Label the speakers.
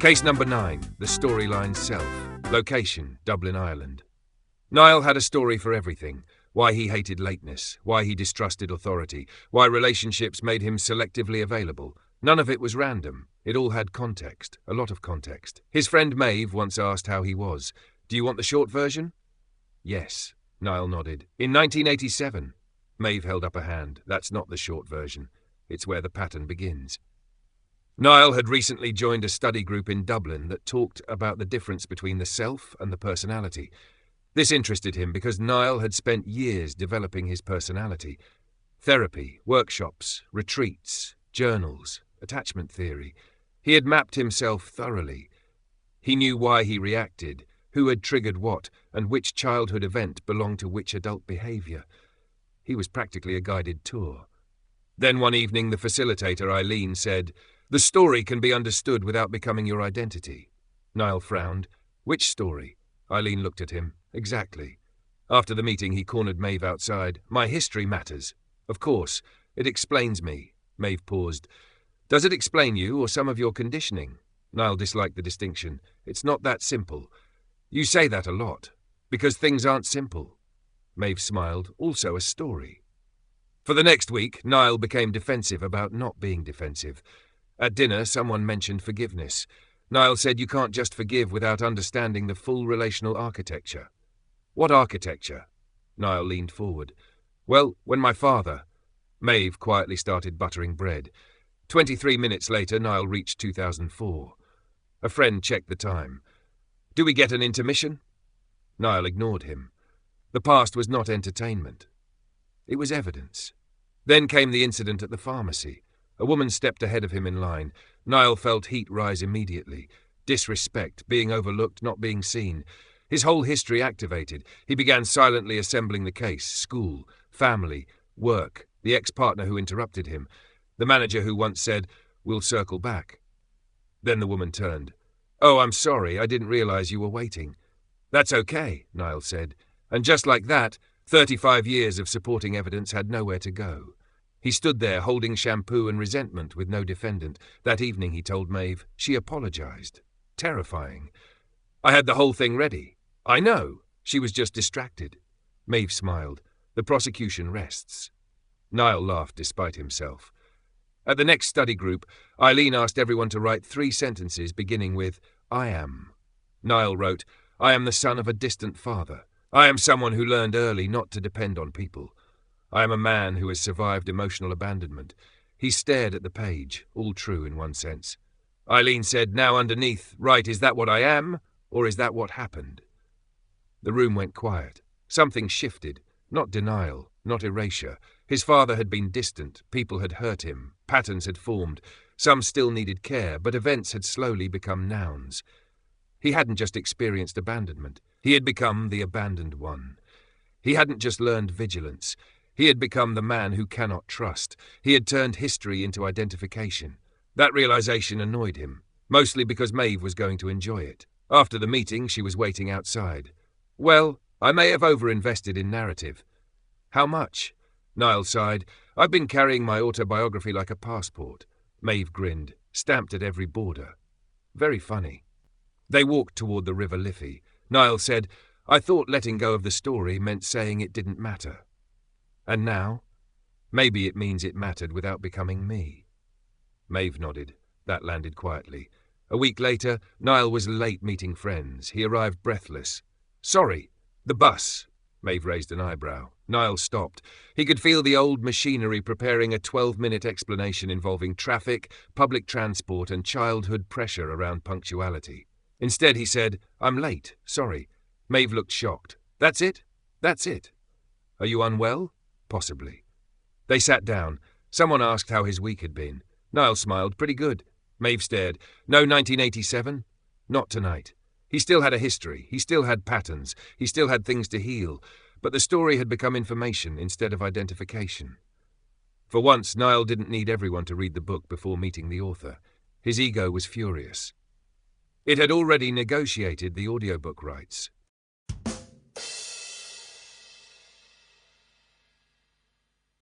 Speaker 1: Case number 9, the storyline self. Location, Dublin, Ireland. Niall had a story for everything. Why he hated lateness, why he distrusted authority, why relationships made him selectively available. None of it was random. It all had context, a lot of context. His friend Maeve once asked how he was. Do you want the short version? Yes, Niall nodded. In 1987. Maeve held up a hand. That's not the short version. It's where the pattern begins. Niall had recently joined a study group in Dublin that talked about the difference between the self and the personality. This interested him because Niall had spent years developing his personality. Therapy, workshops, retreats, journals, attachment theory. He had mapped himself thoroughly. He knew why he reacted, who had triggered what, and which childhood event belonged to which adult behaviour. He was practically a guided tour. Then one evening the facilitator, Eileen, said, "The story can be understood without becoming your identity." Niall frowned. "Which story?" Eileen looked at him. "Exactly." After the meeting he cornered Maeve outside. "My history matters." "Of course. It explains me." Maeve paused. "Does it explain you or some of your conditioning?" Niall disliked the distinction. "It's not that simple." "You say that a lot. Because things aren't simple." Maeve smiled. "Also a story." For the next week, Niall became defensive about not being defensive. At dinner, someone mentioned forgiveness. Niall said you can't just forgive without understanding the full relational architecture. "What architecture?" Niall leaned forward. "Well, when my father—" Maeve quietly started buttering bread. 23 minutes later, Niall reached 2004. A friend checked the time. "Do we get an intermission?" Niall ignored him. The past was not entertainment. It was evidence. Then came the incident at the pharmacy. A woman stepped ahead of him in line. Niall felt heat rise immediately. Disrespect, being overlooked, not being seen. His whole history activated. He began silently assembling the case. School, family, work, the ex-partner who interrupted him, the manager who once said, "We'll circle back." Then the woman turned. "Oh, I'm sorry, I didn't realize you were waiting." "That's okay," Niall said. And just like that, 35 years of supporting evidence had nowhere to go. He stood there holding shampoo and resentment with no defendant. That evening, he told Maeve, she apologized. Terrifying. "I had the whole thing ready." "I know." She was just distracted. Maeve smiled. "The prosecution rests." Niall laughed despite himself. At the next study group, Eileen asked everyone to write 3 sentences beginning with, "I am." Niall wrote, "I am the son of a distant father. I am someone who learned early not to depend on people. I am a man who has survived emotional abandonment." He stared at the page, all true in one sense. Eileen said, "Now underneath, write, is that what I am, or is that what happened?" The room went quiet. Something shifted. Not denial, not erasure. His father had been distant, people had hurt him, patterns had formed. Some still needed care, but events had slowly become nouns. He hadn't just experienced abandonment. He had become the abandoned one. He hadn't just learned vigilance. He had become the man who cannot trust. He had turned history into identification. That realization annoyed him, mostly because Maeve was going to enjoy it. After the meeting, she was waiting outside. "Well, I may have overinvested in narrative." "How much?" Niall sighed. "I've been carrying my autobiography like a passport." Maeve grinned, stamped at every border. "Very funny." They walked toward the River Liffey. Niall said, "I thought letting go of the story meant saying it didn't matter. And now? Maybe it means it mattered without becoming me." Maeve nodded. That landed quietly. A week later, Niall was late meeting friends. He arrived breathless. "Sorry, the bus." Maeve raised an eyebrow. Niall stopped. He could feel the old machinery preparing a 12-minute explanation involving traffic, public transport, and childhood pressure around punctuality. Instead, he said, "I'm late, sorry." Maeve looked shocked. "That's it? That's it. Are you unwell?" "Possibly." They sat down. Someone asked how his week had been. Niall smiled. "Pretty good." Maeve stared. "No 1987? Not tonight." He still had a history. He still had patterns. He still had things to heal. But the story had become information instead of identification. For once, Niall didn't need everyone to read the book before meeting the author. His ego was furious. It had already negotiated the audiobook rights.